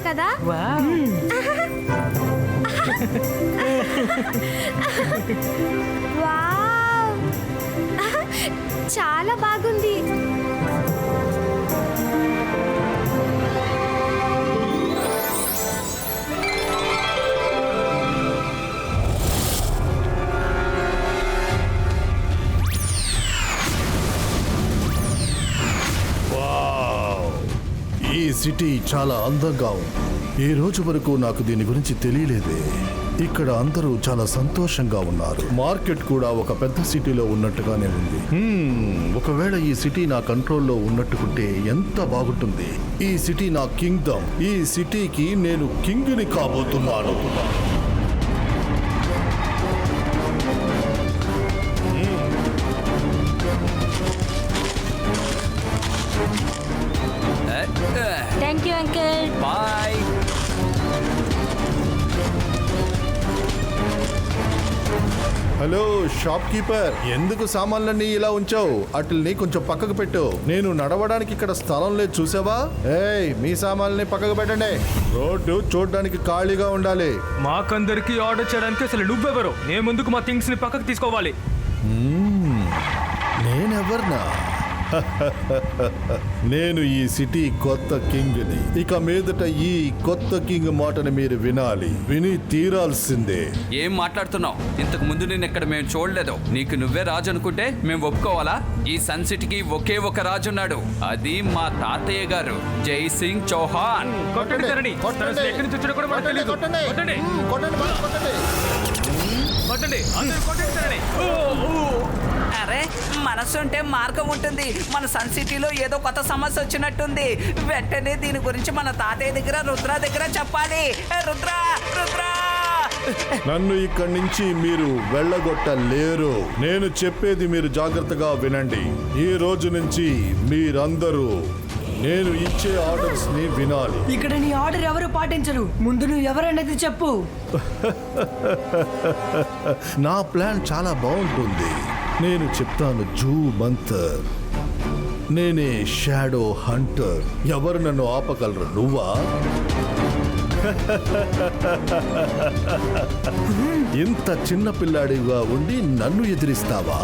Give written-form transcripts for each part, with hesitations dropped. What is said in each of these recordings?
కదా? వావ్! చాలా బాగుంది. ఈ సిటీ చాలా అందంగా ఉంది. ఈ రోజు వరకు నాకు దీని గురించి తెలియలేదే. ఇక్కడ అందరూ చాలా సంతోషంగా ఉన్నారు. మార్కెట్ కూడా ఒక పెద్ద సిటీలో ఉన్నట్టుగానే ఉంది. ఒకవేళ ఈ సిటీ నా కంట్రోల్లో ఉన్నట్టుకుంటే ఎంత బాగుంటుంది. ఈ సిటీ నా కింగ్డమ్. ఈ సిటీకి నేను కింగ్ని కాబోతున్నాను. Thank you uncle. Bye. Hello shop keeper, ఎందుకు సామాన్లన్నీ ఇలా ఉంచావు? అట్లని కొంచెం పక్కకు పెట్టు. నేను నడవడానికి ఇక్కడ స్థలం లేదు, చూసావా? ఏయ్, మీ సామాన్లని పక్కకు పెట్టండి. రోడ్డు చూడడానికి ఖాళీగా ఉండాలి. మాకందరికి ఆర్డర్ చేయడానికి అసలు నువ్వెవరు? నేను ముందుకు మా థింగ్స్ ని పక్కకు తీసుకోవాలి. నేనెవర్నా? నేను ఈ సిటీ కొత్త కింగ్ని. ఇక మీదట ఈ కొత్త కింగ్ మాటని మీరు వినాలి, విని తీరాల్సిందే. ఏం మాట్లాడుతున్నావు? ఇంతకు ముందు నేను ఇక్కడ మేము చూడలేదు. నీకు నువ్వే రాజు అనుకుంటే మేము ఒప్పుకోవాలా? ఈ సన్ సిటీకి ఒకే ఒక రాజు ఉన్నాడు, అది మా తాతయ్య గారు, జై సింగ్ చౌహాన్. కొట్టండి తనని. తను అసలు ఎక్కడి నుంచి వచ్చాడో కూడా మనకు తెలీదు. కొట్టండి. కొట్టండి. అందరూ కొట్టండి తనని. అరే, మనసుంటే మార్గం ఉంటుంది. మన సన్ సిటీలో ఏదో కొత్త సమస్య వచ్చినట్టుంది. వెంటనే దీని గురించి మన తాతయ్య దగ్గర, రుద్ర దగ్గర చెప్పాలి. రుద్ర, రుద్ర! నన్ను ఇక్కడి నుంచి మీరు వెళ్ళగొట్టలేరు. నేను చెప్పేది మీరు జాగ్రత్తగా వినండి. ఈ రోజు నుంచి మీరందరూ నేను ఇచ్చే ఆర్డర్స్ ని వినాలి. ఇక్కడ నీ ఆర్డర్ ఎవరు పాటించరు. ముందు నువ్వు ఎవరనేది చెప్పు. నా ప్లాన్ చాలా బాగుంటుంది. నేను చెప్తాను, జూ మంతర్. నేనే షాడో హంటర్. ఎవరు నన్ను ఆపగలరు? నువ్వా? ఇంత చిన్న పిల్లాడిగా ఉండి నన్ను ఎదిరిస్తావా?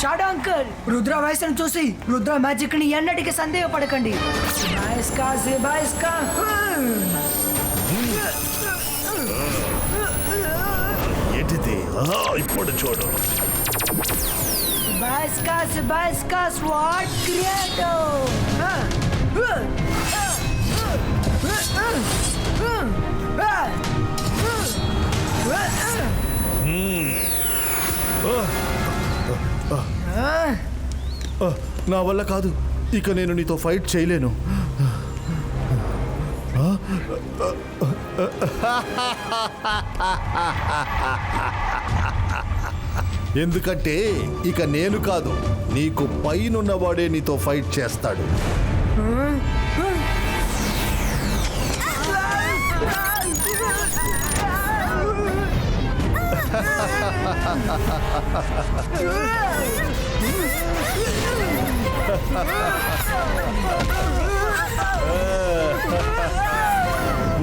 షాడో అంకుల్, రుద్ర వయసును చూసి రుద్ర మ్యాజిక్ ని ఎన్నటికీ సందేహపడకండి. ఏంటిది? ఇప్పుడు చూడు. నా వల్ల కాదు. ఇక నేను నీతో ఫైట్ చేయలేను. ఎందుకంటే ఇక నేను కాదు, నీకు పైనున్నవాడే నీతో ఫైట్ చేస్తాడు.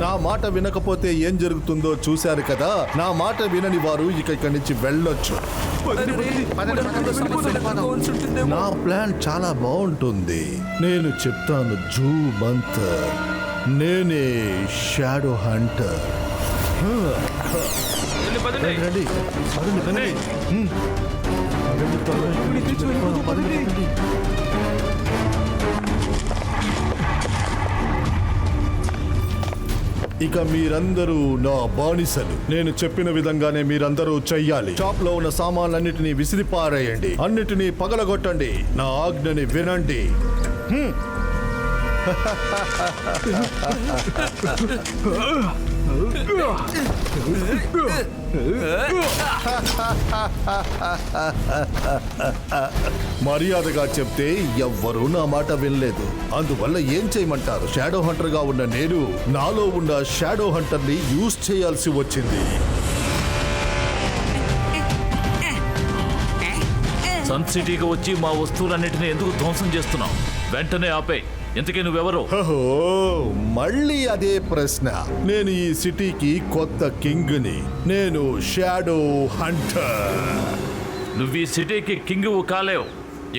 నా మాట వినకపోతే ఏం జరుగుతుందో చూశారు కదా. నా మాట వినని వారు ఇక ఇక్కడి నుంచి వెళ్ళొచ్చు. నా ప్లాన్ చాలా బాగుంటుంది. నేను చెప్తాను, జూ మంతర్. నేనే షాడో హంటర్. రండి, రండి, రండి. ఇక మీరందరూ నా బానిసలు. నేను చెప్పిన విధంగానే మీరందరూ చెయ్యాలి. షాప్ లో ఉన్న సామాన్లన్నిటినీ విసిరిపారేయండి, అన్నిటినీ పగలగొట్టండి. నా ఆజ్ఞని వినండి. మర్యాదగా చెప్తే ఎవ్వరూ నా మాట వినలేదు. అందువల్ల ఏం చేయమంటారు? షాడో హంటర్ గా ఉన్న నేను నాలో ఉన్న షాడో హంటర్ ని యూజ్ చేయాల్సి వచ్చింది. సన్ సిటీకి వచ్చి మా వస్తువులన్నిటిని ఎందుకు ధ్వంసం చేస్తున్నావు? వెంటనే ఆపే. ఇంతకీ నువ్వెవరు? ఓహో, మళ్ళీ అదే ప్రశ్న. నేను ఈ సిటీకి కొత్త కింగ్ని. నేను షాడో హంటర్. నువ్వు ఈ సిటీకి కింగ్ కాలేవు.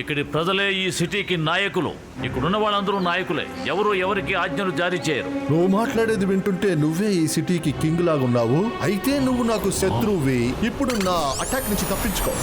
ఇక్కడి ప్రజలే ఈ సిటీకి నాయకులు. ఇక్కడున్న వాళ్ళందరూ నాయకులే. ఎవరు ఎవరికి ఆజ్ఞలు జారీ చేయరు. నువ్వు మాట్లాడేది వింటుంటే నువ్వే ఈ సిటీకి కింగ్ లాగున్నావు. అయితే నువ్వు నాకు శత్రువి. ఇప్పుడు నా అటాక్ నుంచి తప్పించుకో.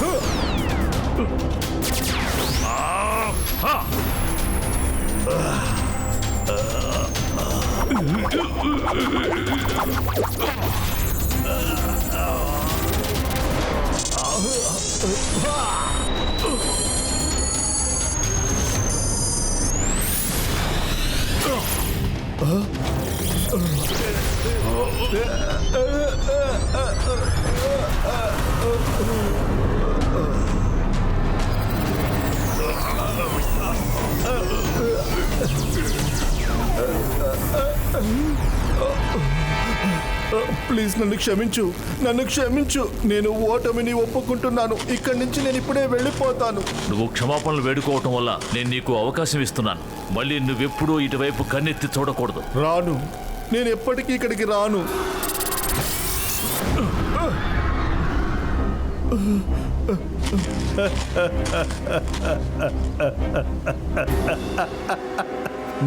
ప్లీజ్ నన్ను క్షమించు, నన్ను క్షమించు. నేను ఓటమిని ఒప్పుకుంటున్నాను. ఇక్కడి నుంచి నేను ఇప్పుడే వెళ్ళిపోతాను. నువ్వు క్షమాపణలు వేడుకోవటం వల్ల నేను నీకు అవకాశం ఇస్తున్నాను. మళ్ళీ నువ్వెప్పుడూ ఇటువైపు కన్నెత్తి చూడకూడదు. రాను, నేను ఎప్పటికీ ఇక్కడికి రాను.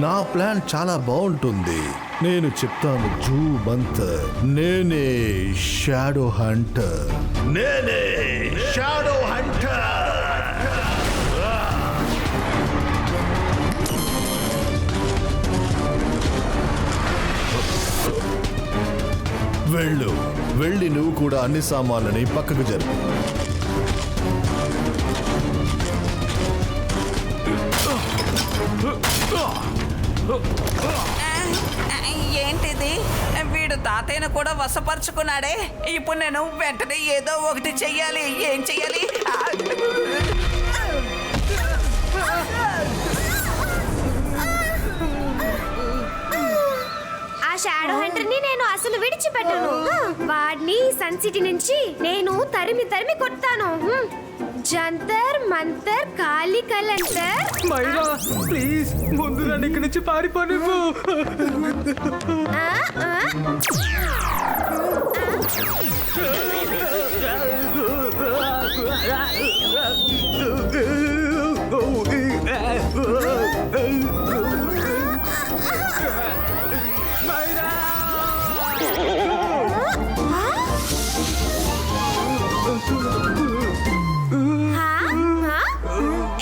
నా ప్లాన్ చాలా బాగుంటుంది. నేను చెప్తాను జూ బంతర్. నేనే షాడో హంటర్. నేనే షాడో హంటర్. వెళ్ళు, వెళ్ళి నువ్వు కూడా అన్ని సామాన్లని పక్కకు జరుపు. ఏంటిది? వీడు తాతయ్యను కూడా వశపరుచుకున్నాడే. ఇప్పుడు నేను వెంటనే ఏదో ఒకటి చెయ్యాలి. ఏం చెయ్యాలి? ఆ షాడో హంటర్ ని నేను అసలు విడిచిపెట్టను. వాడిని సన్ సిటీ నుంచి నేను తరిమి తరిమి కొడతాను. జంతర్ మంతర్ కాలి కలంతర్. మైరా ప్లీజ్ ముందు నన్ను ఇక్కడి నుంచి పారిపోనివ్వు.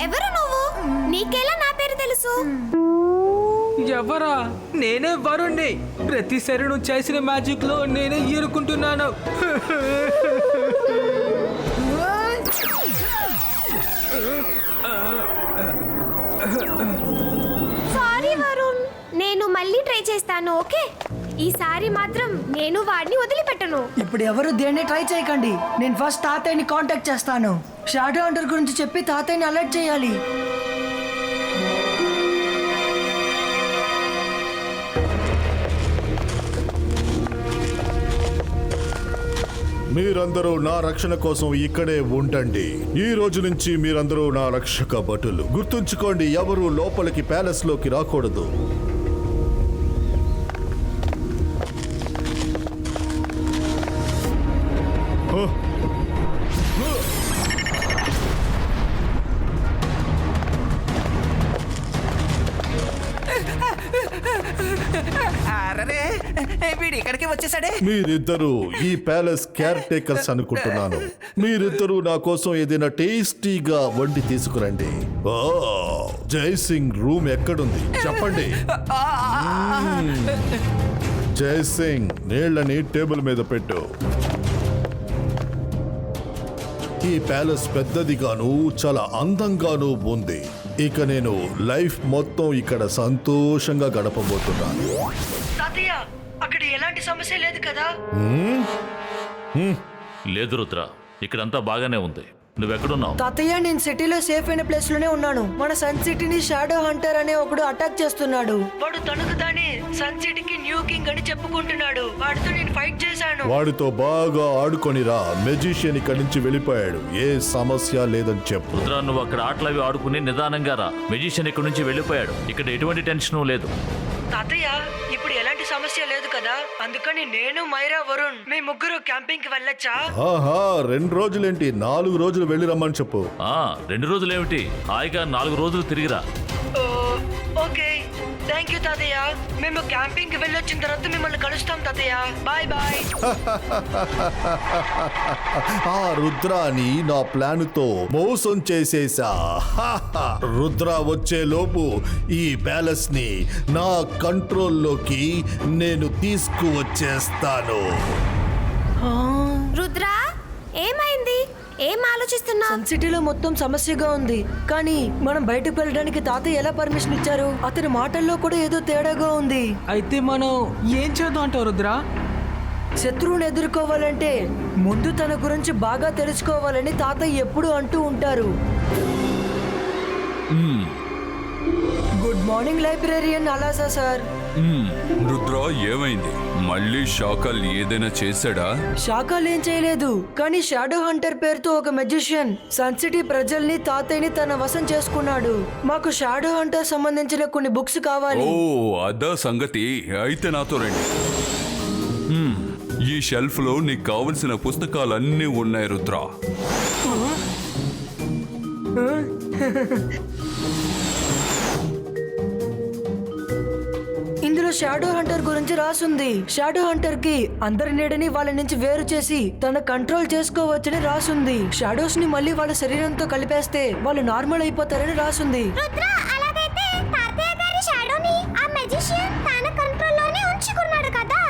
ఎవరు నువ్వు? నీకెలా నా పేరు తెలుసు? ఎవరా? నేనే వరుణ్ణి. ప్రతిసారి నువ్వు చేసిన మ్యాజిక్ లో నేనే ఈరుకుంటున్నాను. సారీ వరుణ్, నేను మళ్ళీ ట్రై చేస్తాను. ఓకే, ఈసారి మాత్రం నేను వాడిని వదిలిపెట్టను. ఇప్పుడు ఎవరు దేన్ని ట్రై చేయకండి. నేను ఫస్ట్ తాతయ్యని కాంటాక్ట్ చేస్తాను. షాడో హంటర్ గురించి చెప్పి తాతయ్యని అలర్ట్ చేయాలి. మీరందరూ నా రక్షణ కోసం ఇక్కడే ఉండండి. ఈ రోజు నుంచి మీరందరూ నా రక్షక భటులు. గుర్తుంచుకోండి, ఎవరు లోపలికి ప్యాలెస్ లోకి రాకూడదు. అరే, వీడు ఇక్కడికి వచ్చేసాడే. మీరిద్దరూ ఈ ప్యాలెస్ కేర్ టేకర్స్ అనుకుంటున్నాను. మీరిద్దరూ నా కోసం ఏదైనా టేస్టీగా వండి తీసుకురండి. ఓ, జై సింగ్ రూమ్ ఎక్కడుంది చెప్పండి. జై సింగ్, నీళ్ళని టేబుల్ మీద పెట్టు. ఈ ప్యాలెస్ పెద్దదిగాను చాలా అందంగాను ఉంది. ఇక నేను లైఫ్ మొత్తం ఇక్కడ సంతోషంగా గడపబోతున్నాను. తాతయ్య, అక్కడ ఎలాంటి సమస్య లేదు కదా? లేదు రుద్ర, ఇక్కడంతా బాగానే ఉంది. నువ్వెక్కడున్నావు? తాతయ్య నేను సిటీలో సేఫ్ అయిన ప్లేస్ లోనే ఉన్నాను. మన సన్ సిటీని షాడో హంటర్ అనే ఒకడు అటాక్ చేస్తున్నాడు. వాడు తనకు తానే సన్ సిటీకి న్యూ కింగ్ అని చెప్పుకుంటున్నాడు. వాడితో నేను ఫైట్ చేశాను. వాడితో బాగా ఆడుకొనిరా. మెజిషియన్ ఇక్కడి నుంచి వెళ్ళిపోయాడు. ఏ సమస్య లేదని చెప్పు. రుద్ర, నువ్వు అక్కడ ఆటలవి ఆడుకుని నిదానంగా రా. మెజిషియన్ ఇక్కడ నుంచి వెళ్ళిపోయాడు. ఇక్కడ ఎటువంటి టెన్షన్ లేదు. తాతయ్య ఇప్పుడు ఎలాంటి సమస్య లేదు కదా, అందుకని నేను మైరా వరుణ్ మీ ముగ్గురు క్యాంపింగ్ కి వెళ్ళొచ్చా? ఆహా, 2 రోజులేంటి, 4 రోజులు వెళ్ళి రమ్మని చెప్పు. 2 రోజులేమిటి, హాయిగా 4 రోజులు తిరిగిరా. ఓకే, థ్యాంక్ యూ తాతయ్య. మేము క్యాంపింగ్ కి వెళ్ళొచ్చిన తర్వాత మిమ్మల్ని కలుస్తాం తాతయ్య. Bye bye. ఆ రుద్రాని నా ప్లాన్ తో మోసం చేసేసా. రుద్ర వచ్చే లోపు ఈ ప్యాలెస్ ని నా కంట్రోల్లోకి నేను తీసుకువచ్చేస్తాను. రుద్ర, ఏమైంది? ఏం ఆలోచిస్తున్నావు? సన్ సిటీలో మొత్తం సమస్యగా ఉంది, కానీ మనం బయటకు వెళ్ళడానికి తాతయ్య ఎలా పర్మిషన్ ఇచ్చారు? అతని మాటల్లో కూడా ఏదో తేడాగా ఉంది. అయితే మనం ఏం చేద్దాం అంటావు రుద్ర? శత్రువుని ఎదుర్కోవాలంటే ముందు తన గురించి బాగా తెలుసుకోవాలని తాతయ్య ఎప్పుడు అంటూ ఉంటారు. గుడ్ మార్నింగ్ లైబ్రేరియన్ అలాసా సార్. రుద్ర, ఏమైంది? మళ్ళీ షాకల్ ఏదైనా చేశాడా? షాకాలు ఏం చేయలేదు, కానీ షాడో హంటర్ పేరుతో ఒక మెజిషియన్ సన్ సిటీ ప్రజల్ని తాతయ్యని తన వశం చేసుకున్నాడు. మాకు షాడో హంటర్ సంబంధించిన కొన్ని బుక్స్ కావాలి. ఓ, అదా సంగతి. అయితే నాతో రండి. ఈ షెల్ఫ్ లో నీకు కావలసిన పుస్తకాలన్నీ ఉన్నాయి రుద్ర. ఇందులో షాడో హంటర్ గురించి రాసుంది. షాడో హంటర్ కి అందరి నీడని వాళ్ళ నుంచి వేరు చేసి తన కంట్రోల్ చేసుకోవచ్చని రాసుంది. షాడోస్ ని మళ్ళీ వాళ్ళ శరీరంతో కలిపేస్తే వాళ్ళు నార్మల్ అయిపోతారని రాసుంది. రుద్ర, అలాగైతే తాతయ్య గారి షాడోని ఆ మెజిషియన్ తన కంట్రోల్లోనే ఉంచుకున్నాడు కదా?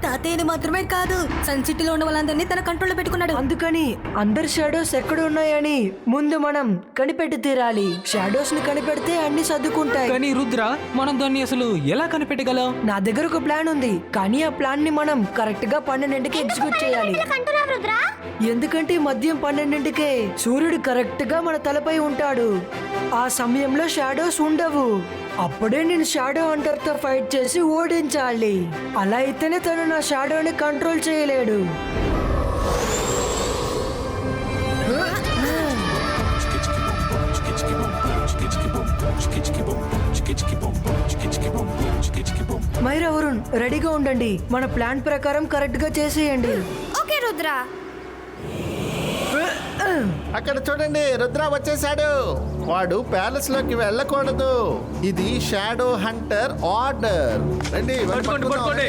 తాతయ్యని మాత్రమే కాదు, సన్ సిటీలో ఉన్న వాళ్ళందరినీ తన కంట్రోల్లో పెట్టుకున్నాడు. అందుకని అందరి షాడోస్ ఎక్కడ ఉన్నాయని ముందు మనం కనిపెట్టి తీరాలి. షాడోస్ ని కనిపెడితే అన్ని సర్దుకుంటాయి. కానీ రుద్ర, మనం దాన్ని అసలు ఎలా కనిపెట్టగలం? నా దగ్గర ఒక ప్లాన్ ఉంది, కానీ ఆ ప్లాన్ ని మనం కరెక్ట్ గా 12కి ఎగ్జిక్యూట్ చేయాలి. అంటున్నావు రుద్ర? ఎందుకంటే మద్యం 12కే సూర్యుడు కరెక్ట్ గా మన తలపై ఉంటాడు. ఆ సమయంలో షాడోస్ ఉండవు. అప్పుడే నేను షాడో హంటర్ తో ఫైట్ చేసి ఓడించాలి. అలా అయితేనే తను నా షాడోని కంట్రోల్ చేయలేడు. మైరా వరుణ్, రెడీగా ఉండండి. మన ప్లాన్ ప్రకారం కరెక్ట్ గా చేసేయండి. ఓకే రుద్ర. అక్కడ చూడండి, రుద్ర వచ్చేసాడు. వాడు ప్యాలెస్ లోకి వెళ్ళకూడదు. ఇది షాడో హంటర్ ఆర్డర్. రండి, పట్టుకోండి.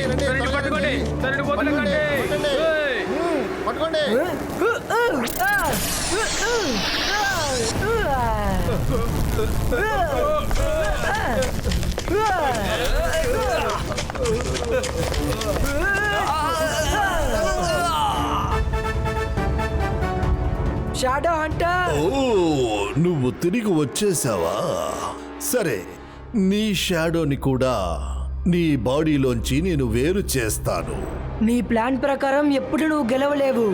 షాడో హంటర్, ఓ, నువ్వు తిరిగి వచ్చేసావా? సరే, నీ షాడోని కూడా నీ బాడీలోంచి నేను వేరు చేస్తాను. నీ ప్లాన్ ప్రకారం ఎప్పుడు నువ్వు గెలవలేవు.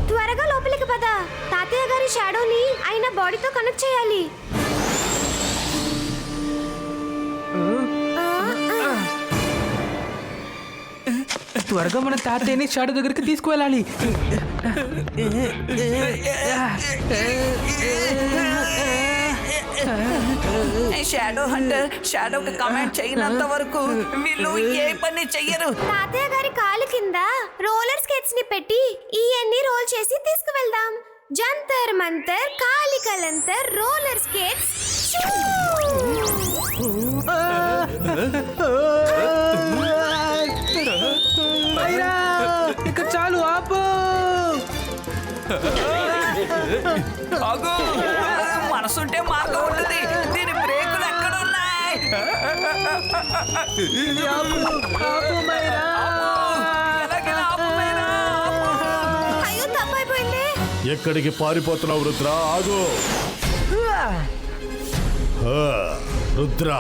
త్వరగా లోపలికి పద. తాతయ్య గారి షాడోని ఆయన బాడీతో కనెక్ట్ చేయాలి. త్వరగా మన తాతయ్యని షాడో దగ్గరికి తీసుకువెళ్ళాలి. షాడో హంటర్ షాడోకి కమాండ్ చేయనంత వరకు వీళ్ళు ఏ పని చెయ్యరు. తాతయ్య గారి కాలు కింద రోలర్ స్కేట్స్ ని పెట్టి ఇవన్నీ రోల్ చేసి తీసుకువెళ్దాం. జంతర్ మంతర్, కాలికలంతర్, రోలర్ స్కేట్స్. ఇక చాలు, ఆపు. ఆగు. మనసుంటే మార్గం ఉంటుంది. దీని బ్రేకులు ఎక్కడ ఉన్నాయి? ఎలాగైనా ఆపు మైరా, ఆపు. అయ్యో తప్పైపోయింది. ఎక్కడికి పారిపోతున్నావు రుద్ర? ఆగు. రుద్ర,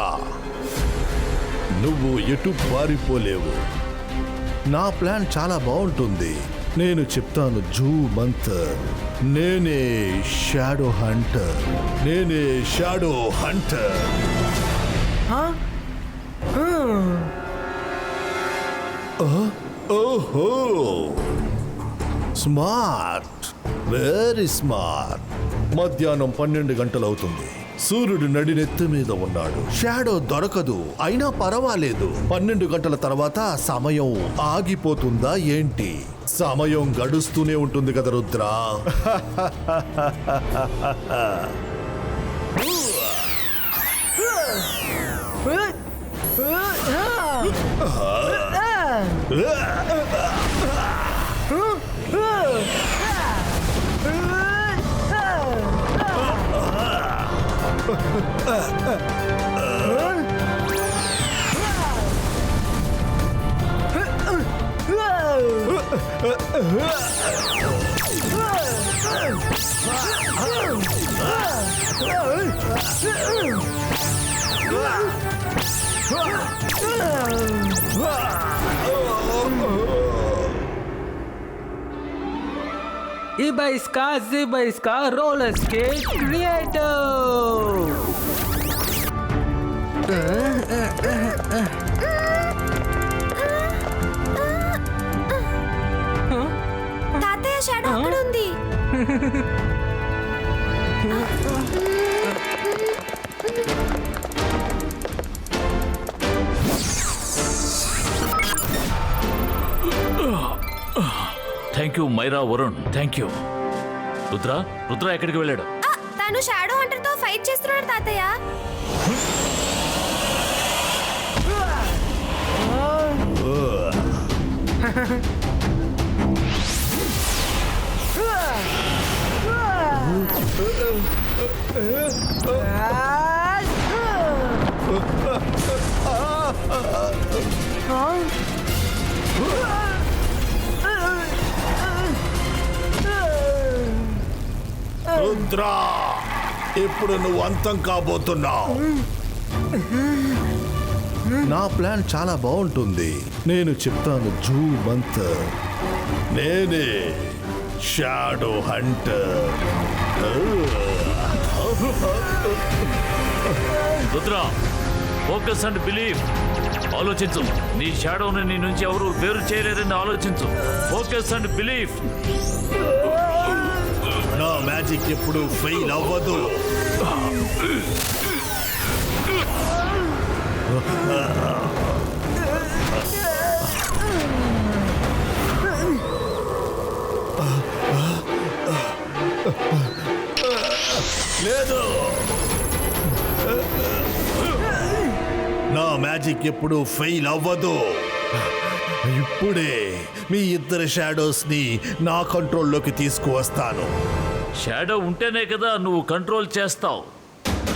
నువ్వు ఎటు పారిపోలేవు. నా ప్లాన్ చాలా బాగుంటుంది. నేను చెప్తాను జూ మంతర్. నేనే షాడో హంటర్. నేనే షాడో హంటర్. ఓహో, స్మార్ట్, వెరీ స్మార్ట్. మధ్యాహ్నం 12 గంటలవుతుంది. సూర్యుడు నడినెత్తి మీద ఉన్నాడు. షాడో దొరకదు. అయినా పర్వాలేదు. 12 గంటల తర్వాత సమయం ఆగిపోతుందా ఏంటి? సమయం గడుస్తూనే ఉంటుంది కదా Rudra. Ibaiska, Zibaiska, roller skate creator. తాతయ్య షాడో అక్కడ ఉంది. Thank you Maira, Varun, thank you. Rudra, Rudra ఎక్కడికి వెళ్ళాడు? తను షాడో హంటర్ తో ఫైట్ చేస్తున్నాడు తాతయ్య. రుద్ర, ఇప్పుడు నువ్వు అంతం కాబోతున్నావు. నా ప్లాన్ చాలా బాగుంటుంది. నేను చెప్తాను జూ మంతర్. నేనే shadow Hunter. Rudra, focus and believe. ఆలోచించు. నీ షాడోని నీ నుంచి ఎవరు వేరు చేయలేరని ఆలోచించు. Focus and believe. నా మ్యాజిక్ ఎప్పుడు ఫెయిల్ అవ్వదు. లేదు, నా మ్యాజిక్ ఎప్పుడు ఫెయిల్ అవ్వదు. ఇప్పుడే మీ ఇద్దరు షాడోస్ ని నా కంట్రోల్లోకి తీసుకువస్తాను. షాడో ఉంటేనే కదా నువ్వు కంట్రోల్ చేస్తావు.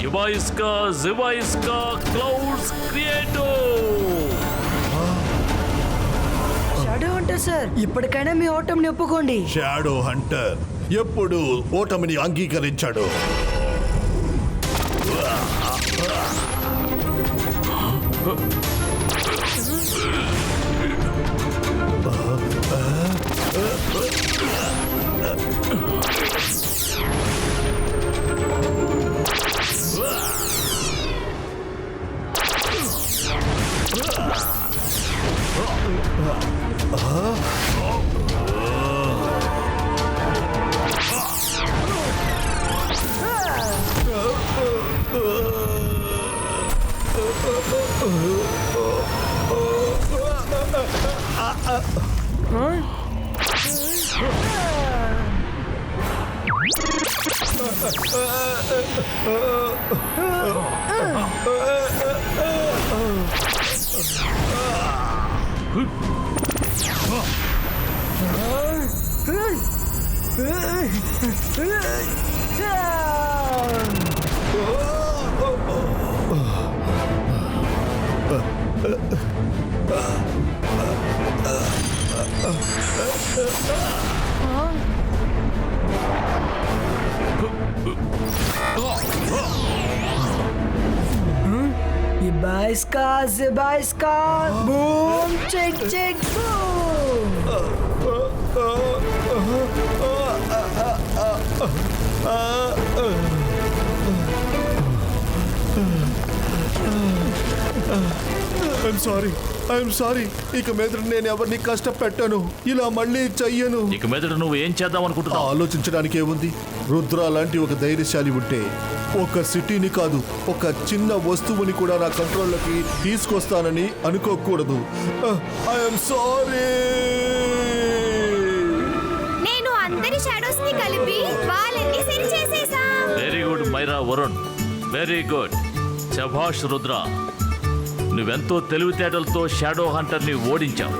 ఇవాయిస్కా, జివాయిస్కా, క్లౌడ్స్ క్రియేటో. షాడో హంటర్ సార్, ఇప్పటికైనా మీ ఓటమిని ఒప్పుకోండి. షాడో హంటర్ ఎప్పుడు ఓటమిని అంగీకరించాడు. Zibaiska, boom, check, check, boom. I'm sorry ఇక మీద నేను ఎవరిని కష్టపెట్టాను ఇలా మళ్ళీ చెయ్యను ఇక మీదట నువ్వు ఏం చేద్దాం అనుకుంటున్నావు? ఆలోచించడానికి ఏముంది రుద్ర లాంటి ఒక ధైర్యశాలి ఉంటే ఒక సిటీని కాదు ఒక చిన్న వస్తువుని కూడా నా కంట్రోల్లోకి తీసుకొస్తానని అనుకోకూడదు. I'm sorry. నేను అందరి షాడోస్ ని కలిపి వాళ్ళని సరి చేసేసాం. Very good Maira Varun, very good. శభాష్ రుద్ర, నువ్వెంతో తెలివితేటలతో షాడో హంటర్ని ఓడించావు.